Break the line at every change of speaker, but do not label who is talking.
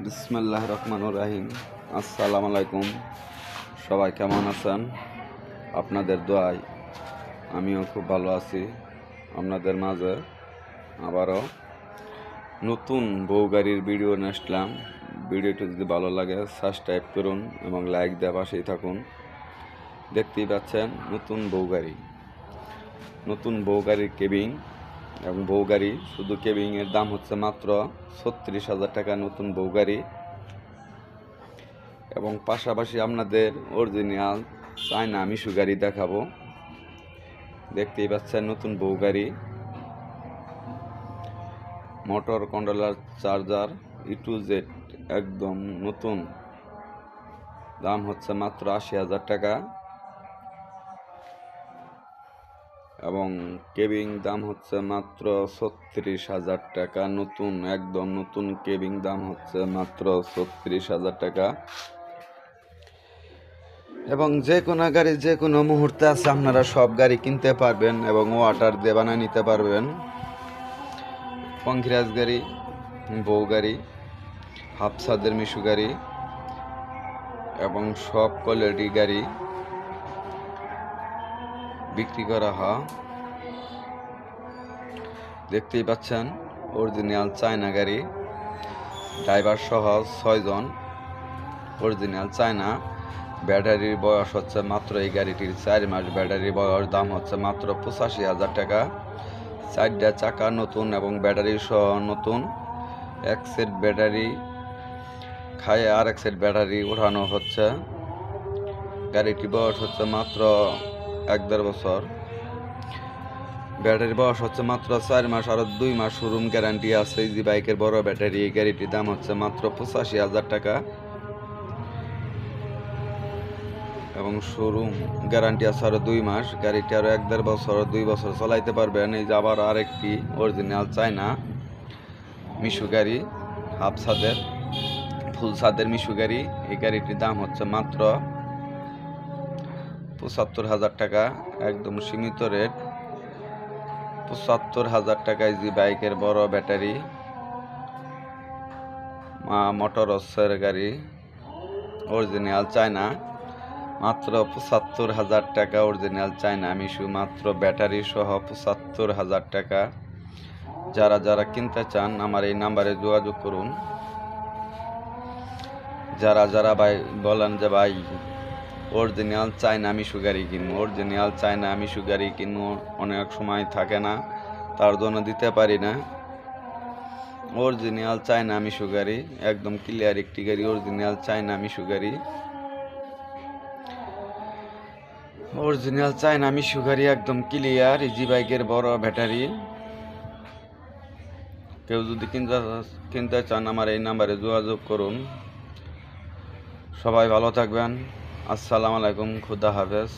বিসমিল্লাহির রহমানির রহিম। আসসালামু আলাইকুম। সবাই কেমন আছেন? আপনাদের দোয়ায় আমিও খুব ভালো আছি। আপনাদের মাঝে আবারও নতুন বউ গাড়ির ভিডিও নিয়ে আসলাম। ভিডিওটি যদি ভালো লাগে সাবস্ক্রাইব করুন এবং লাইক দিয়ে পাশেই থাকুন। দেখতেই পাচ্ছেন নতুন বউ গাড়ির কেবিং এবং বউ গাড়ি, শুধু কেবিংয়ের দাম হচ্ছে মাত্র 36,000 টাকা নতুন বউ গাড়ি। এবং পাশাপাশি আপনাদের অরিজিনাল চায়না মিশু গাড়ি দেখাবো। দেখতেই পাচ্ছেন নতুন বউ গাড়ি, motor controller, charger A to Z একদম নতুন। দাম হচ্ছে মাত্র 80,000 টাকা এবং কেবিং দাম হচ্ছে মাত্র 36,000 টাকা। নতুন, একদম নতুন কেবিং দাম হচ্ছে মাত্র 36,000 টাকা। এবং যে কোনো গাড়ি যে কোনো মুহূর্তে আছে, আপনারা সব গাড়ি কিনতে পারবেন এবং ওয়াটার দিয়ে বানিয়ে নিতে পারবেন। পঙ্খিরাজ গাড়ি, বউ গাড়ি, হাফসাদের মিশু গাড়ি এবং সব কোয়ালিটি গাড়ি বিক্রি করা হয়। দেখতেই পাচ্ছেন অরিজিনাল চায়না গাড়ি, ড্রাইভার সহ 6 জন অরিজিনাল চায়না। ব্যাটারির বয়স হচ্ছে মাত্র, এই গাড়িটির 4 মাস ব্যাটারির বয়স। দাম হচ্ছে মাত্র 85,000 টাকা। 4টা চাকা নতুন এবং ব্যাটারি সহ নতুন। এক সেট ব্যাটারি খায়ে আর এক সেট ব্যাটারি ওঠানো হচ্ছে। গাড়িটির বয়স হচ্ছে মাত্র 1-1.5 বছর। ব্যাটারির বয়স হচ্ছে মাত্র 4 মাস, আরও 2 মাস শোরুম গ্যারান্টি আছে। ইজি বাইকের বড় ব্যাটারি। এই গাড়িটির দাম হচ্ছে মাত্র 85,000 টাকা এবং শোরুম গ্যারান্টি আছে আরও 2 মাস। গাড়িটি আরও 1-1.5 বছর, 2 বছর চালাইতে পারবেন। এই যে আবার আরেকটি অরিজিনাল চায়না মিশু গাড়ি, হাফ ছাদের ফুল ছাদের মিশু গাড়ি। এই গাড়িটির দাম হচ্ছে মাত্র 75,000 টাকা, একদম সীমিত রেট। 75,000 টাকা ইজি বাইকের বড় ব্যাটারি মোটর অসের গাড়ি, অরিজিনাল চায়না, মাত্র 75,000 টাকা। অরিজিনাল চায়না মিশু, মাত্র ব্যাটারি সহ 75,000 টাকা। যারা যারা কিনতে চান আমার এই নাম্বারে যোগাযোগ করুন। যারা যারা ভাই বলেন যে ভাই অরিজিনাল চায়না মিশু গাড়ি কিনবো, অরিজিনাল চায়না মিশু গাড়ি কিনবো, অনেক সময় থাকে না, তার জন্য দিতে পারি না। অরিজিনাল চায়না মিশু গাড়ি, একদম ক্লিয়ার একটি গাড়ি, অরিজিনাল চায়না মিশু গাড়ি, অরিজিনাল চায়না মিশু গাড়ি, একদম ক্লিয়ার। ইজি বাইকের বড় ব্যাটারি। কেউ যদি কিনতে চান আমার এই নাম্বারে যোগাযোগ করুন। সবাই ভালো থাকবেন। আসসালামু আলাইকুম, খুদা হাফেজ।